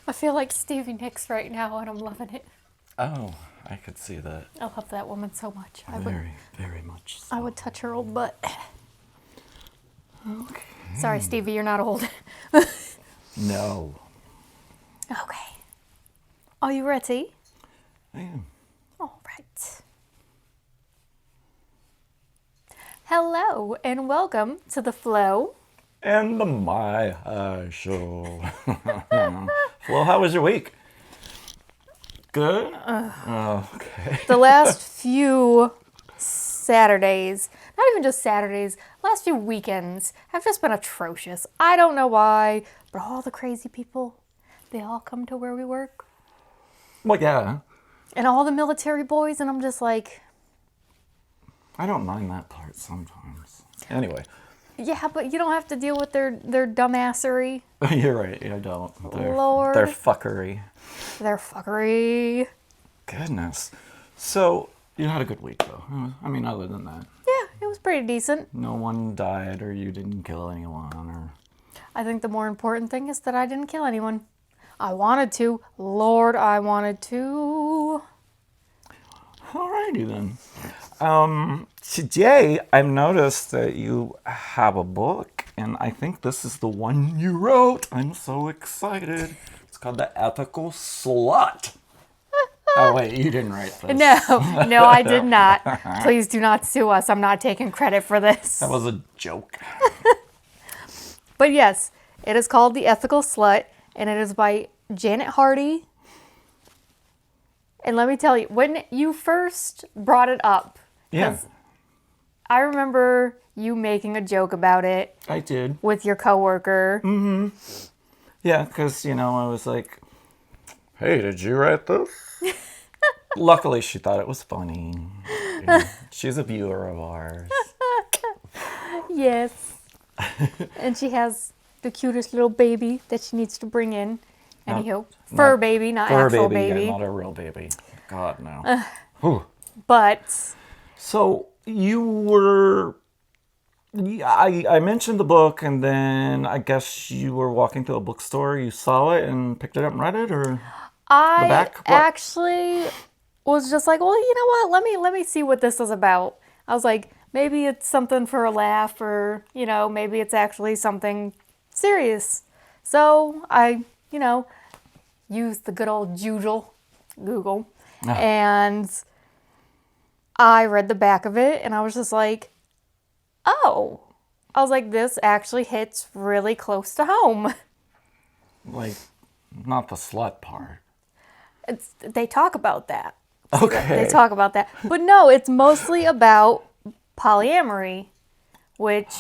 I feel like Stevie Nicks right now, and I'm loving it. Oh, I could see that. I love that woman so much. Very much so. I would touch her old butt. Okay. Sorry, Stevie, you're not old. No. Okay. Are you ready? I am. All right. Hello, and welcome to The Flow. And the Mihi show. Flo, how was your week? Good? Okay. The last few Saturdays, not even just Saturdays, last few weekends have just been atrocious. I don't know why, but all the crazy people, they all come to where we work. Well, yeah. And all the military boys, and I'm just like... I don't mind that part sometimes. Anyway. Yeah, but you don't have to deal with their dumbassery. You're right, I don't. Lord. They're fuckery. Their fuckery. Goodness. So, you had a good week, though. I mean, other than that. Yeah, it was pretty decent. No one died, or you didn't kill anyone, or... I think the more important thing is that I didn't kill anyone. I wanted to. Lord, I wanted to. Alrighty then. Today I've noticed that you have a book, and I think this is the one you wrote. I'm so excited. It's called The Ethical Slut. Oh wait, you didn't write this. No, I did not. Please do not sue us. I'm not taking credit for this. That was a joke. But yes, it is called The Ethical Slut, and it is by Janet Hardy. And let me tell you, when you first brought it up, Yeah, I remember you making a joke about it I did. with your coworker. Mm-hmm. Yeah, because, I was like, hey, did you write this? Luckily, she thought it was funny. She's a viewer of ours. Yes. And she has the cutest little baby that she needs to bring in. Anywho, fur baby, not actual baby. Yeah, not a real baby. God, no. Whew. But... So, you were... I mentioned the book, and then I guess you were walking through a bookstore, you saw it and picked it up and read it, or... I back? actually was just like, well, you know what? Let me see what this is about. I was like, maybe it's something for a laugh, or, maybe it's actually something serious. So I, used the good old Google, and I read the back of it, and I was just like, oh. I was like, this actually hits really close to home. Like, not the slut part. They talk about that. Okay. They talk about that. But no, it's mostly about polyamory, which...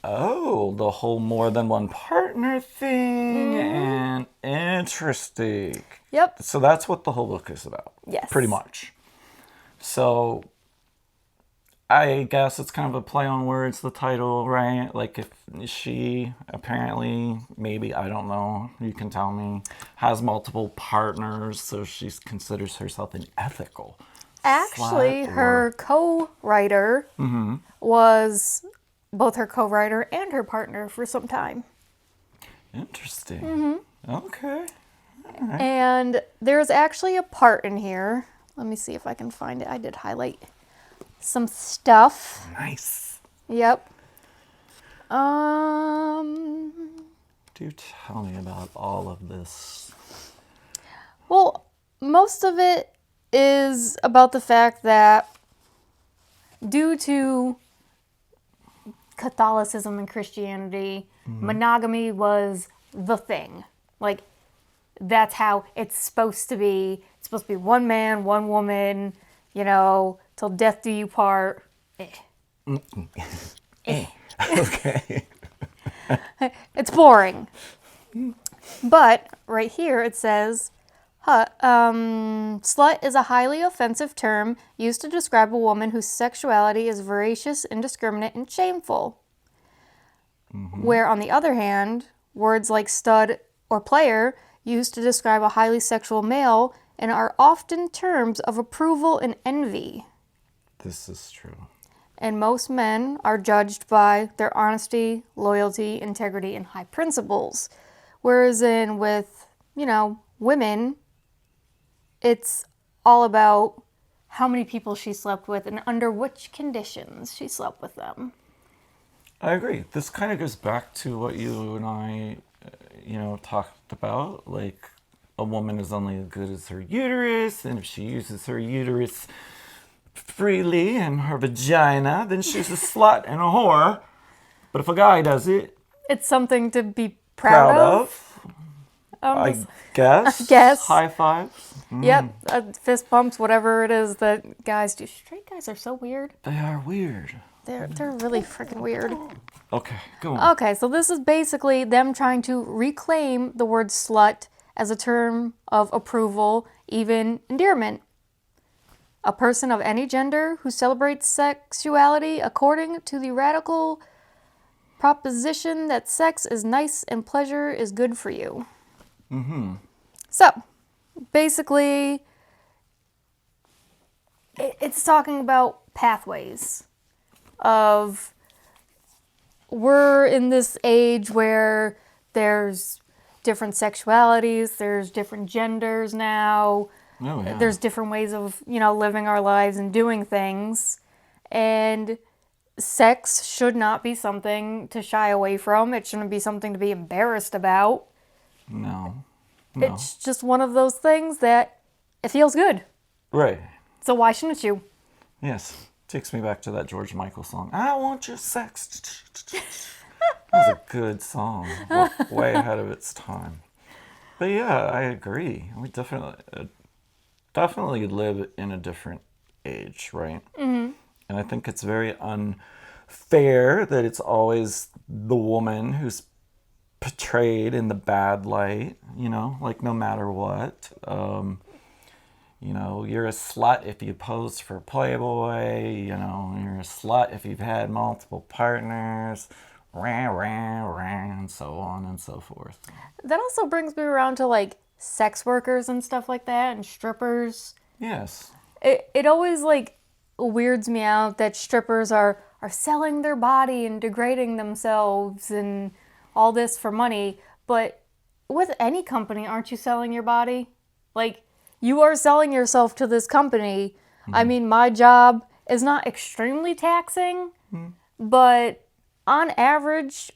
Oh, the whole more than one partner thing, and interesting. Yep. So that's what the whole book is about. Yes. Pretty much. So, I guess it's kind of a play on words, the title, right? Like if she apparently, maybe, I don't know, you can tell me, has multiple partners, so she considers herself an ethical. Actually, her co-writer was both her co-writer and her partner for some time. Interesting. Okay. All right. And there's actually a part in here. Let me see if I can find it. I did highlight some stuff. Nice. Yep. Do tell me about all of this. Well, most of it is about the fact that due to Catholicism and Christianity, monogamy was the thing. Like, that's how it's supposed to be. It's supposed to be one man, one woman, till death do you part. Okay. It's boring. But right here it says, slut is a highly offensive term used to describe a woman whose sexuality is voracious, indiscriminate, and shameful. Where, on the other hand, words like stud or player used to describe a highly sexual male and are often terms of approval and envy. This is true. And most men are judged by their honesty, loyalty, integrity, and high principles. Whereas with women, it's all about how many people she slept with and under which conditions she slept with them. I agree. This kind of goes back to what you and I, talked about. Like, a woman is only as good as her uterus, and if she uses her uterus freely and her vagina, then she's a slut and a whore. But if a guy does it, It's something to be proud proud of. of, I guess. I guess. High fives. Yep, fist bumps, whatever it is that guys do. Straight guys are so weird. They are weird. They're really freaking weird. Okay, go on. Okay, so this is basically them trying to reclaim the word slut as a term of approval, even endearment. A person of any gender who celebrates sexuality according to the radical proposition that sex is nice and pleasure is good for you. So, basically, it's talking about pathways of we're in this age where there's different sexualities, there's different genders now. Oh, yeah. There's different ways of, living our lives and doing things. And sex should not be something to shy away from. It shouldn't be something to be embarrassed about. No. It's just one of those things that it feels good. Right. So why shouldn't you? Yes. Takes me back to that George Michael song. I want your sex. That was a good song. Way ahead of its time. But yeah, I agree. We definitely live in a different age, right? Mm-hmm. And I think it's very unfair that it's always the woman who's portrayed in the bad light, like no matter what. You're a slut if you pose for Playboy, you're a slut if you've had multiple partners, and so on and so forth. That also brings me around to like sex workers and stuff like that and strippers. Yes. It always like weirds me out that strippers are selling their body and degrading themselves and all this for money. But with any company, aren't you selling your body? Like, you are selling yourself to this company. Mm-hmm. I mean, my job is not extremely taxing, but on average,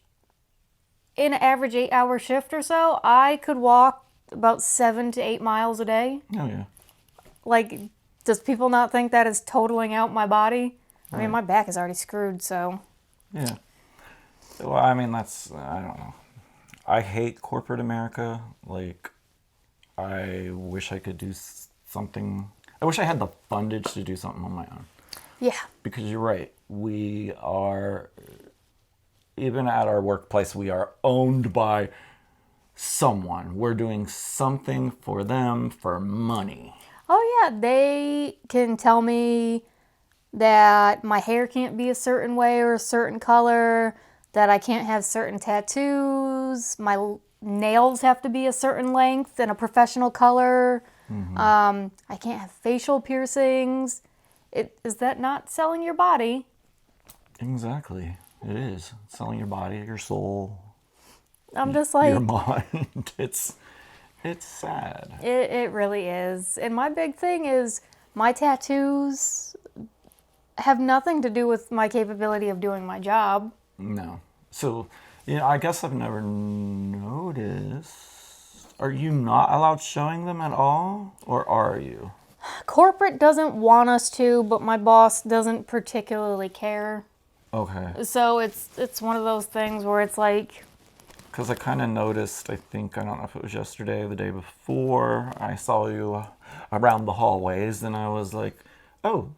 in an average 8-hour shift or so, I could walk about 7 to 8 miles a day. Oh, yeah. Like, does people not think that is totaling out my body? I mean, my back is already screwed, so. Yeah. Well, I mean, I don't know. I hate corporate America. Like, I wish I could do something. I wish I had the fundage to do something on my own. Yeah. Because you're right. We are, even at our workplace, we are owned by someone. We're doing something for them for money. Oh, yeah. They can tell me that my hair can't be a certain way or a certain color, that I can't have certain tattoos, my nails have to be a certain length and a professional color. Mm-hmm. I can't have facial piercings. Is that not selling your body? Exactly. It is. Selling your body, your soul. I'm just like... Your mind. It's sad. It really is. And my big thing is my tattoos have nothing to do with my capability of doing my job. No. So, I guess I've never noticed. Are you not allowed showing them at all? Or are you? Corporate doesn't want us to, but my boss doesn't particularly care. Okay. So it's one of those things where it's like... Because I kind of noticed, I don't know if it was yesterday or the day before, I saw you around the hallways and I was like, oh,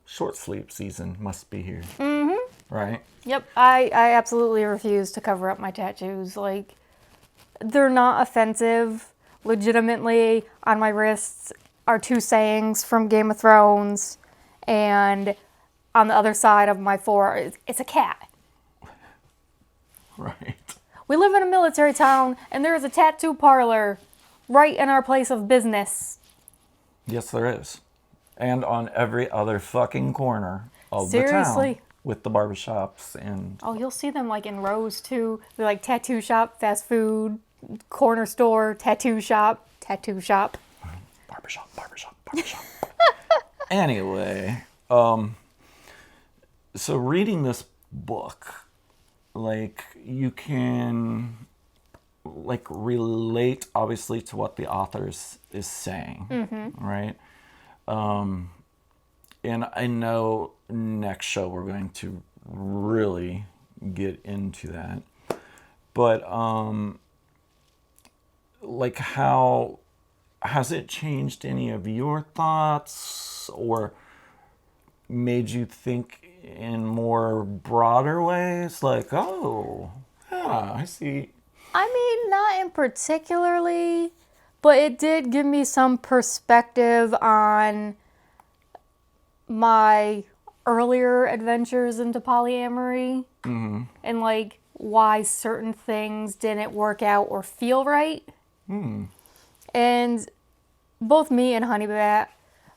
short sleep season must be here. Mm-hmm. Right? Yep, I absolutely refuse to cover up my tattoos. Like, they're not offensive. Legitimately, on my wrists are 2 sayings from Game of Thrones, and on the other side of my forearm, it's a cat. Right. We live in a military town, and there is a tattoo parlor right in our place of business. Yes, there is. And on every other fucking corner of Seriously. the town. With the barbershops and... Oh, you'll see them like in rows too. They're like tattoo shop, fast food, corner store, tattoo shop, tattoo shop. Barbershop. Anyway, so reading this book, like, you can, like, relate, obviously, to what the author is saying, right? And I know next show we're going to really get into that. But, like, how has it changed any of your thoughts or made you think in more broader ways? Like, oh, yeah, I see. I mean, not in particularly, but it did give me some perspective on my earlier adventures into polyamory and, like, why certain things didn't work out or feel right. And both me and Honeybat,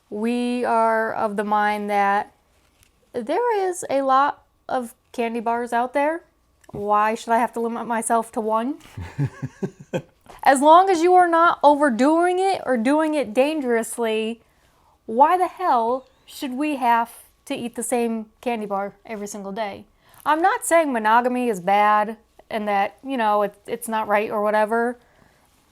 we are of the mind that there is a lot of candy bars out there. Why should I have to limit myself to one? As long as you are not overdoing it or doing it dangerously, why the hell should we have to eat the same candy bar every single day? I'm not saying monogamy is bad and that, you know, it's not right or whatever.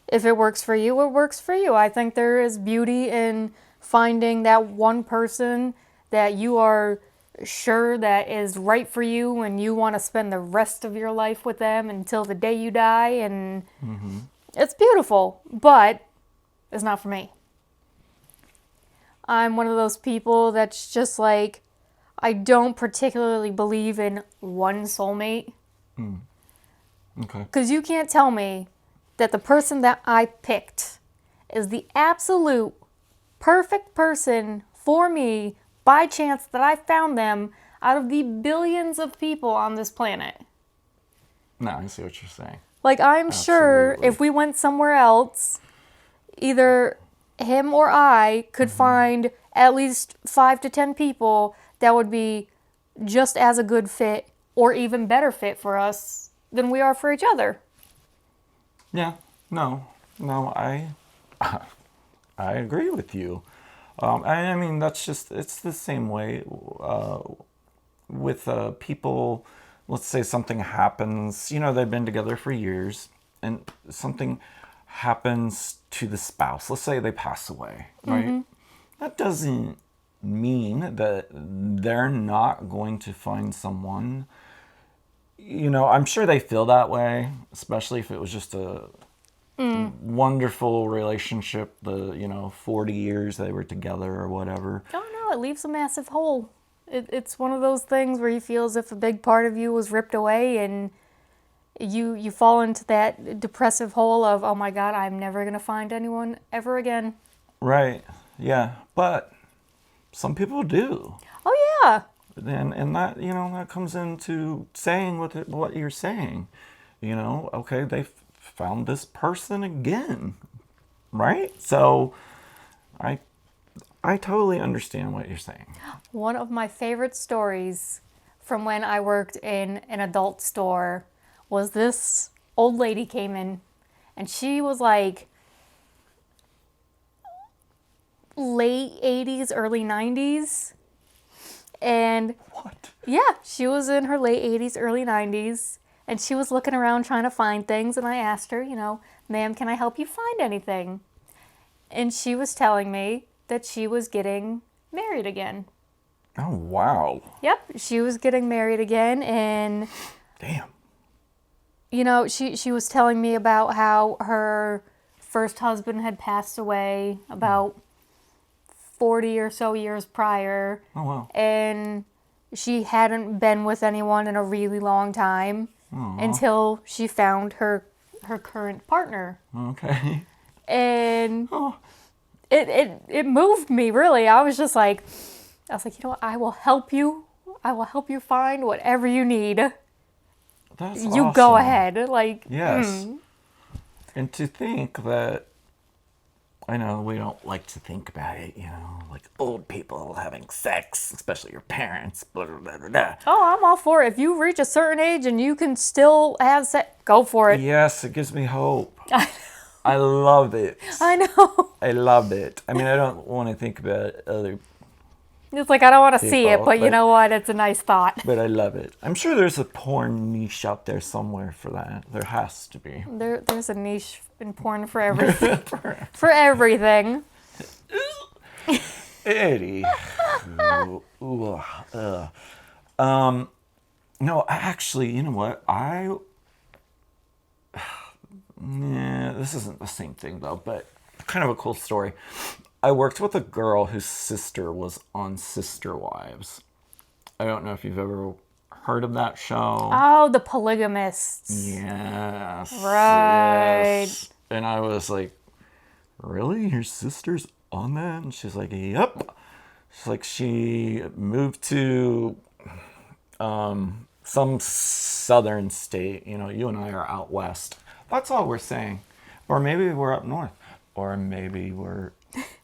If it works for you, it works for you. I think there is beauty in finding that one person that you are sure that is right for you and you want to spend the rest of your life with them until the day you die, and it's beautiful, but it's not for me. I'm one of those people that's just like, I don't particularly believe in one soulmate. Okay. Because you can't tell me that the person that I picked is the absolute perfect person for me by chance that I found them out of the billions of people on this planet. No, I see what you're saying. Like, I'm sure if we went somewhere else, either him or I could find at least 5 to 10 people that would be just as a good fit or even better fit for us than we are for each other. Yeah, no, I agree with you. I mean, that's just, it's the same way with people. Let's say something happens, you know, they've been together for years, and something happens to the spouse. Let's say they pass away, right? That doesn't mean that they're not going to find someone. You know, I'm sure they feel that way, especially if it was just a wonderful relationship, 40 years they were together or whatever. Oh no, it leaves a massive hole. It's one of those things where you feel as if a big part of you was ripped away, and you fall into that depressive hole of, oh my God, I'm never going to find anyone ever again. Right, yeah, but some people do. Oh yeah. And that, that comes into saying what you're saying. Okay, they found this person again, right? So I totally understand what you're saying. One of my favorite stories from when I worked in an adult store was this old lady came in, and she was like late 80s, early 90s. And what? Yeah, she was in her late 80s, early 90s, and she was looking around trying to find things, and I asked her, ma'am, can I help you find anything? And she was telling me that she was getting married again. Oh, wow. Yep, she was getting married again, and damn. She was telling me about how her first husband had passed away about 40 or so years prior. Oh, wow. And she hadn't been with anyone in a really long time. Aww. Until she found her current partner. Okay. And it moved me, really. I was like, you know what? I will help you. I will help you find whatever you need. That's you awesome. Go ahead. Like, yes. And to think that, I know we don't like to think about it, like old people having sex, especially your parents, blah, blah, blah, blah. Oh, I'm all for it. If you reach a certain age and you can still have sex, go for it. Yes, it gives me hope. I love it. I know. I love it. I mean, I don't want to think about other It's like, I don't want to see it, people, but you know what? It's a nice thought. but I love it. I'm sure there's a porn niche out there somewhere for that. There has to be. There's a niche in porn for everything. For everything. Eddie. No, actually, you know what? This isn't the same thing though, but kind of a cool story. I worked with a girl whose sister was on Sister Wives. I don't know if you've ever heard of that show. Oh, the polygamists. Yes. Right. Yes. And I was like, really? Your sister's on that? And she's like, yep. She's like, she moved to some southern state. You know, you and I are out west. That's all we're saying. Or maybe we're up north. Or maybe we're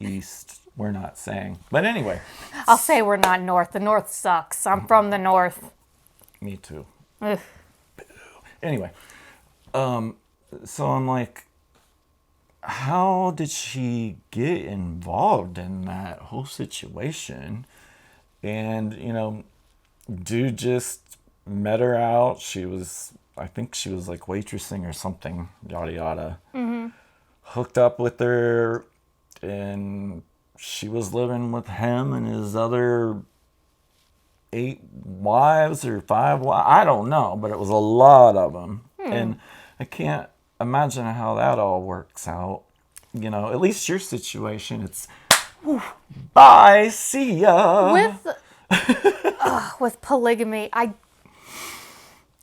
east. We're not saying. But anyway. I'll say we're not north. The north sucks. I'm from the north. Me too. Ugh. Anyway. So I'm like, how did she get involved in that whole situation? And, you know, dude just met her out. I think she was like waitressing or something, yada yada. Mm-hmm. Hooked up with her, and she was living with him and his other 8 wives or 5 wives. I don't know, but it was a lot of them. And I can't imagine how that all works out. You know, at least your situation, it's bye, see ya. With polygamy,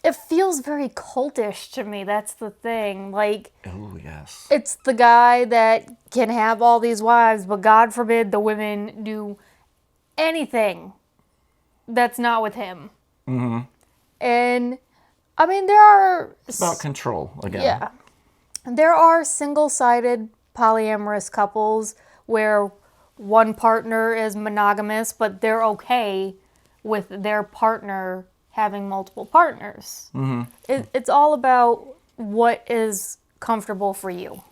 it feels very cultish to me. That's the thing. Like, Oh, yes. it's the guy that can have all these wives, but God forbid the women do anything that's not with him. Mm-hmm. And, I mean, there are... It's about control, again. Yeah. There are single-sided polyamorous couples where one partner is monogamous, but they're okay with their partner having multiple partners. Mm-hmm. It's all about what is comfortable for you.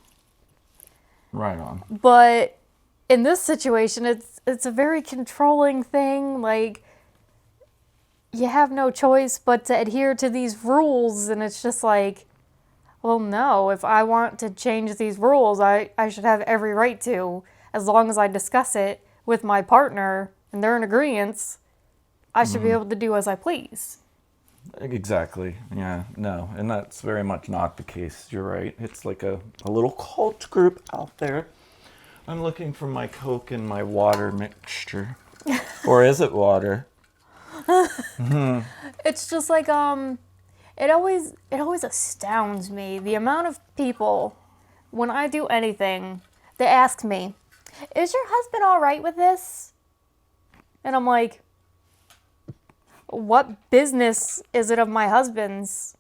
Right on. But in this situation, it's a very controlling thing. Like, you have no choice but to adhere to these rules, and it's just like, well, no, if I want to change these rules, I should have every right to, as long as I discuss it with my partner and they're in agreement, I should be able to do as I please. Exactly. Yeah, no. And that's very much not the case. You're right. It's like a little cult group out there. I'm looking for my Coke and my water mixture. Or is it water? It's just like, it always astounds me, the amount of people, when I do anything, they ask me, is your husband all right with this? And I'm like, what business is it of my husband's?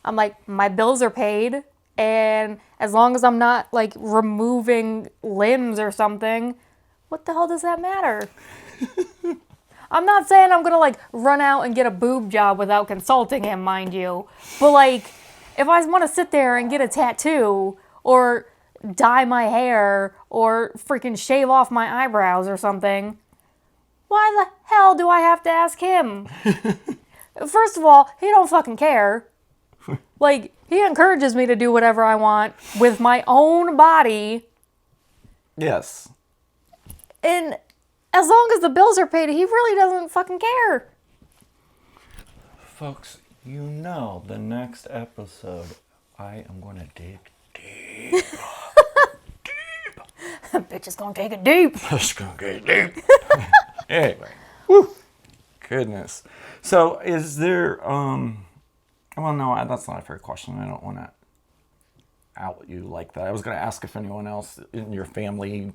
I'm like, my bills are paid, and as long as I'm not, like, removing limbs or something, what the hell does that matter? I'm not saying I'm gonna, like, run out and get a boob job without consulting him, mind you. But, like, if I want to sit there and get a tattoo, or dye my hair, or freaking shave off my eyebrows or something, why the hell do I have to ask him? First of all, he don't fucking care. Like, he encourages me to do whatever I want with my own body. Yes. And as long as the bills are paid, he really doesn't fucking care. Folks, you know the next episode, I am going to dig deep. Bitch is gonna take it deep. It's going to get deep. Anyway. Woo. Goodness. So, is there, well, no, that's not a fair question. I don't want to out you like that. I was going to ask if anyone else in your family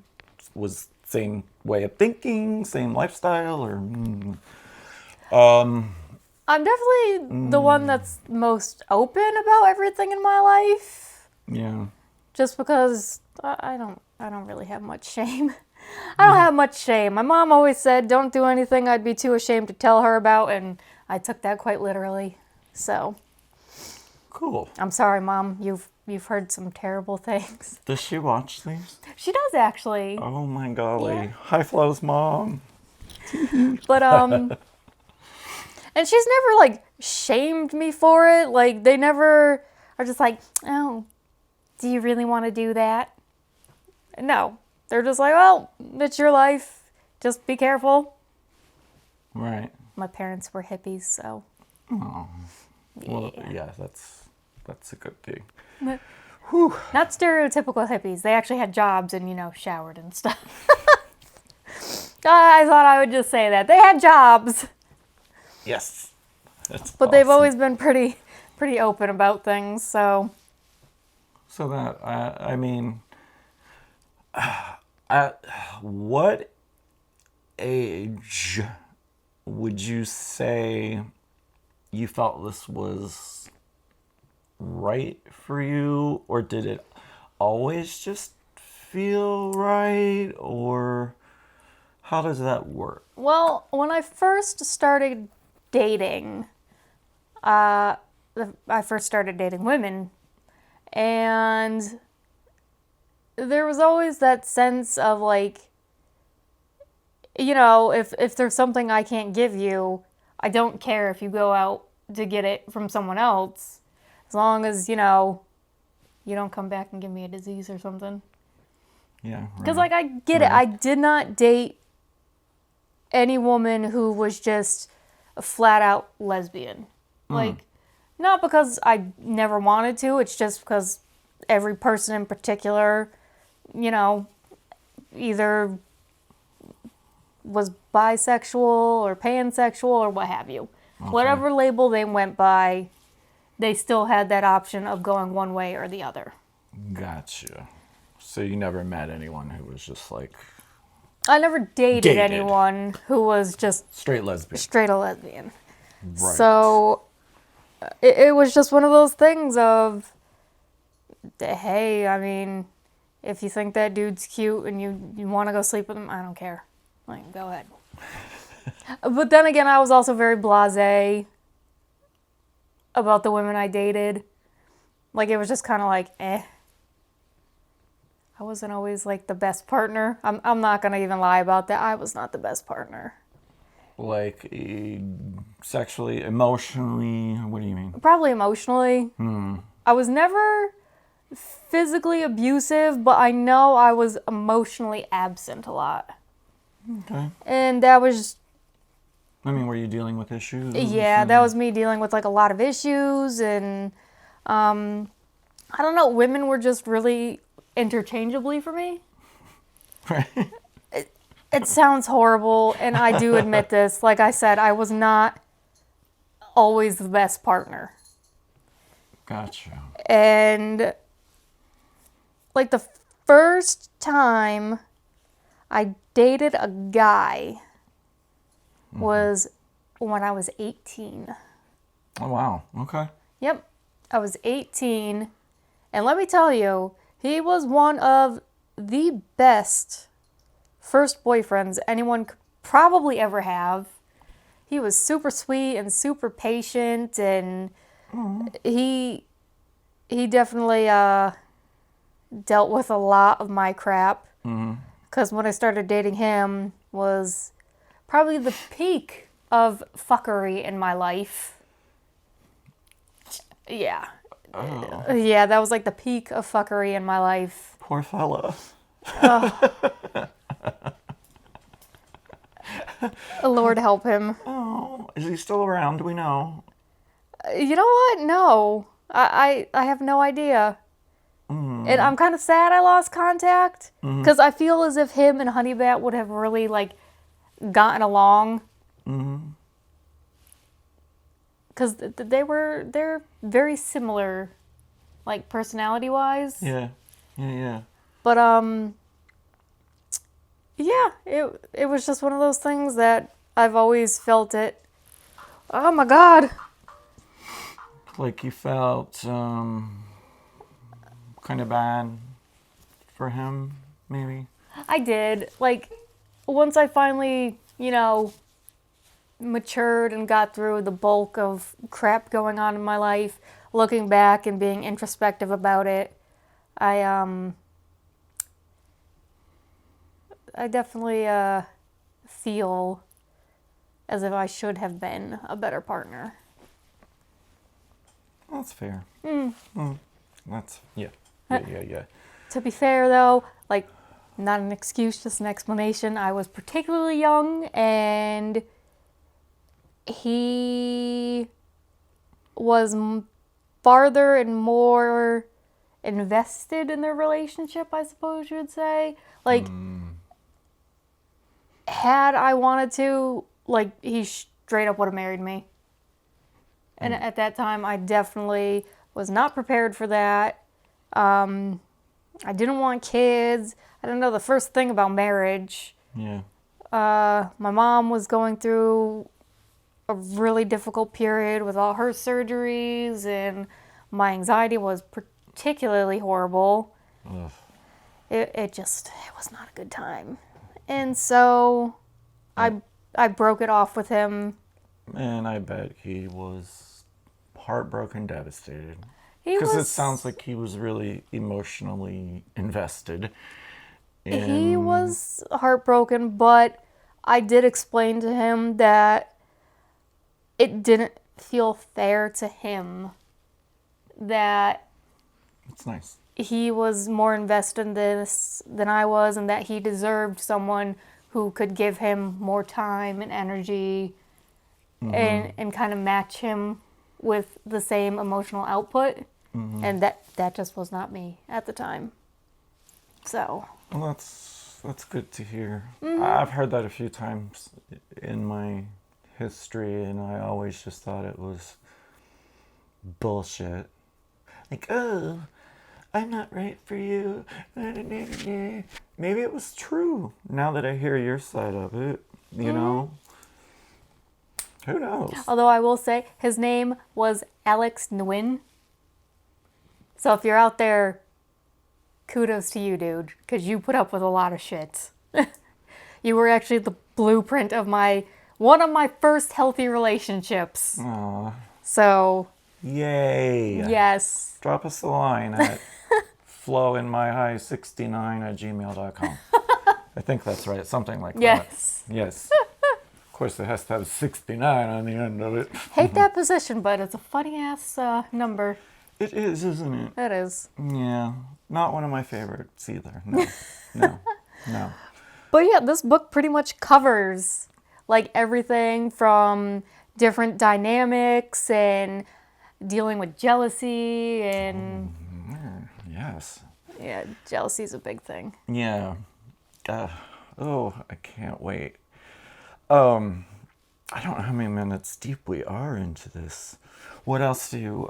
was same way of thinking, same lifestyle, or... I'm definitely the one that's most open about everything in my life. Yeah. Just because I don't really have much shame. I don't have much shame. My mom always said, don't do anything I'd be too ashamed to tell her about, and I took that quite literally. So, Cool. I'm sorry, Mom. You've you've heard some terrible things. Does she watch these? She does actually. Oh my golly. Yeah. Hi, Flo's mom. But and she's never like shamed me for it. Like they never are just like, "Oh, do you really want to do that?" No. They're just like, "Well, it's your life. Just be careful." Right. My parents were hippies, so Oh. Well, yeah. yeah, that's a good thing. Not stereotypical hippies. They actually had jobs and, showered and stuff. I thought I would just say that. They had jobs. Yes. That's But they've awesome. always been pretty open about things, so. So that, I mean, at what age would you say you felt this was right for you? Or did it always just feel right? Or how does that work? Well, when I first started dating, I first started dating women, and there was always that sense of like, if there's something I can't give you, I don't care if you go out to get it from someone else, as long as, you don't come back and give me a disease or something. Yeah. Because, right. like, I get it. Right. I did not date any woman who was just a flat out lesbian. Like, not because I never wanted to, it's just because every person in particular, either was bisexual or pansexual or what have you. Okay. Whatever label they went by, they still had that option of going one way or the other. Gotcha. So you never met anyone who was just like I never dated Dated. anyone who was just straight lesbian. straight a lesbian. Right. So it was just one of those things of, hey, I mean, if you think that dude's cute and you want to go sleep with him, I don't care. Like, go ahead. But then again, I was also very blasé about the women I dated. Like, it was just kind of like, eh. I wasn't always, like, the best partner. I'm not going to even lie about that. I was not the best partner. Like sexually, emotionally, what do you mean? Probably emotionally. I was never physically abusive, but I know I was emotionally absent a lot. Okay. And that was, I mean, were you dealing with issues? yeah, that was me dealing with, like, a lot of issues. And, I don't know, women were just really interchangeably for me. Right. It sounds horrible, and I do admit this. Like I said, I was not always the best partner. Gotcha. And, like, the first time I dated a guy was when I was 18. Oh, wow. Okay. Yep, I was 18. And let me tell you, he was one of the best first boyfriends anyone could probably ever have. He was super sweet and super patient, and he definitely dealt with a lot of my crap. Because when I started dating him was probably the peak of fuckery in my life. Yeah. Oh, Yeah, that was like the peak of fuckery in my life. poor fella. Lord help him. Oh, is he still around? Do we know? You know what? No. I have no idea. And I'm kind of sad I lost contact. Because I feel as if him and Honeybat would have really, like, gotten along. Because they're very similar, like, personality-wise. Yeah. Yeah. But, yeah, it was just one of those things that I've always felt it. Oh my God. Like you felt kind of bad for him, maybe? I did. Like, once I finally, matured and got through the bulk of crap going on in my life, looking back and being introspective about it, I definitely feel as if I should have been a better partner. That's fair. That's, yeah. To be fair, though, like, not an excuse, just an explanation. I was particularly young, and he was farther and more invested in their relationship, I suppose you would say. Like, had I wanted to, like, he straight up would have married me. And at that time, I definitely was not prepared for that. I didn't want kids. I didn't know the first thing about marriage. Yeah. My mom was going through a really difficult period with all her surgeries, and my anxiety was particularly horrible. Ugh. It was not a good time. And so I broke it off with him. And I bet he was heartbroken, devastated. He Because it was sounds like he was really emotionally invested. he was heartbroken, but I did explain to him that it didn't feel fair to him that It's nice. he was more invested in this than I was, and that he deserved someone who could give him more time and energy and kind of match him with the same emotional output. And that just was not me at the time. So, Well, that's good to hear. I've heard that a few times in my history, and I always just thought it was bullshit. Like, oh, I'm not right for you. Maybe it was true. Now that I hear your side of it, you know, who knows? although I will say his name was Alex Nguyen. So if you're out there, kudos to you, dude, because you put up with a lot of shit. You were actually the blueprint of one of my first healthy relationships. Aw, So, yay. yes. Drop us a line at flowinmyhigh69@gmail.com. I think that's right. Something like Yes. that. Yes. Of course, it has to have 69 on the end of it. Hate that position, but it's a funny ass number. It is, isn't it? It is. Yeah. Not one of my favorites either. No. No. No. But yeah, this book pretty much covers like everything from different dynamics and dealing with jealousy and Yes. yeah, jealousy is a big thing. Yeah. Oh, I can't wait. I don't know how many minutes deep we are into this. What else do you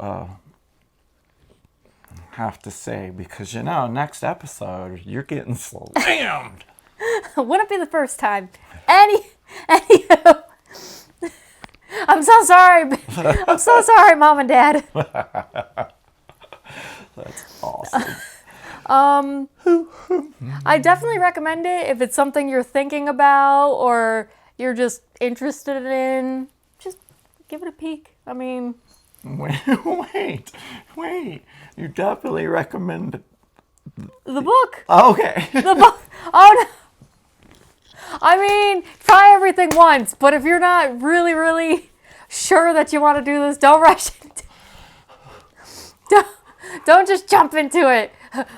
have to say? Because next episode you're getting slammed. Wouldn't it be the first time? Anywho, I'm so sorry. I'm so sorry, Mom and Dad. That's awesome. I definitely recommend it if it's something you're thinking about or you're just interested in. Just give it a peek. I mean, Wait. You definitely recommend. the book. Okay. The book. Oh no. I mean, try everything once, but if you're not really, really sure that you want to do this, don't rush it. Don't just jump into it.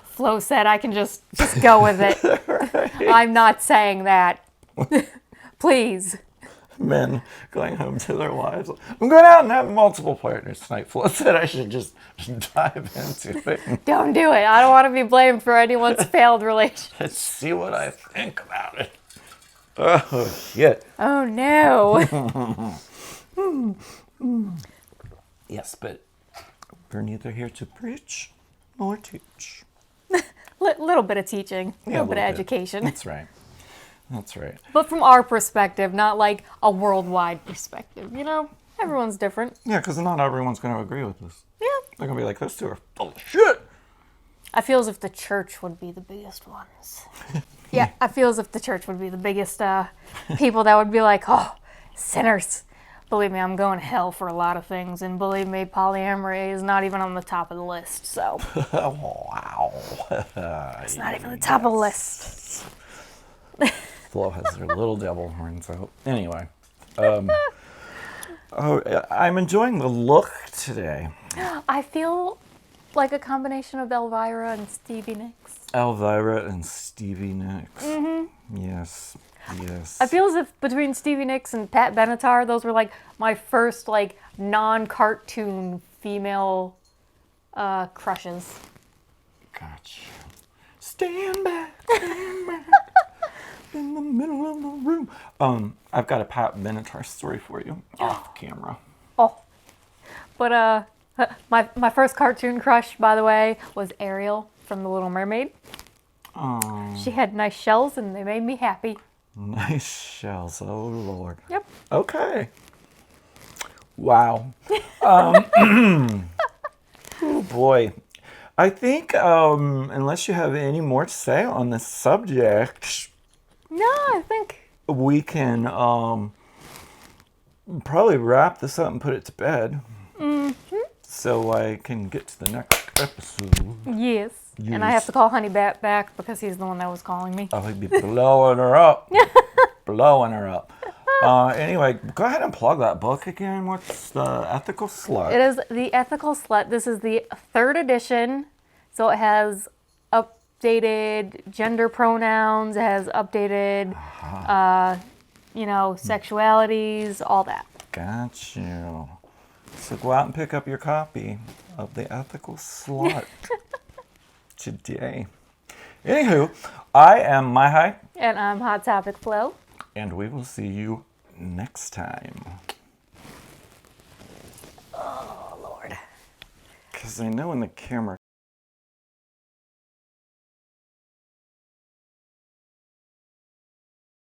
Flo said I can just go with it. Right. I'm not saying that. Please. Men going home to their wives. I'm going out and have multiple partners tonight. Flo said I should just dive into it. Don't do it. I don't want to be blamed for anyone's failed relationship. Let's see what I think about it. Oh, shit. Oh, no. Yes, but we're neither here to preach nor teach. Little bit of teaching. A Yeah, little bit of education. That's right. But from our perspective, not like a worldwide perspective. Everyone's different. Yeah, because not everyone's going to agree with this. Yeah. They're going to be like, those two are full of shit. I feel as if the church would be the biggest ones. Yeah, I feel as if the church would be the biggest people that would be like, oh, sinners, Believe me, I'm going to hell for a lot of things, and believe me, polyamory is not even on the top of the list. So Wow. it's not even the top of the list. Flo has her little devil horns out. Anyway, I'm enjoying the look today. I feel like a combination of Elvira and Stevie Nicks. Elvira and Stevie Nicks. Yes, yes. I feel as if between Stevie Nicks and Pat Benatar, those were like my first like non-cartoon female crushes. Gotcha. Stand back in the middle of the room. I've got a Pat Benatar story for you off camera. Oh, but my first cartoon crush, by the way, was Ariel from The Little Mermaid. Oh, She had nice shells, and they made me happy. nice shells. Oh, Lord. Yep. Okay. Wow. Oh, boy. I think, unless you have any more to say on this subject, No, I think we can probably wrap this up and put it to bed. So I can get to the next episode. yes. And I Yes. have to call Honey Bat back because he's the one that was calling me. I'll be blowing her up. Blowing her up. Anyway, go ahead and plug that book again. What's the Ethical Slut? It is The Ethical Slut. This is the 3rd edition. So it has updated gender pronouns. It has updated, sexualities, all that. Got you. So go out and pick up your copy of The Ethical Slut today. Anywho, I am Mihi, And I'm Hot Topic Flo. and we will see you next time. Oh, Lord. Because I know when the camera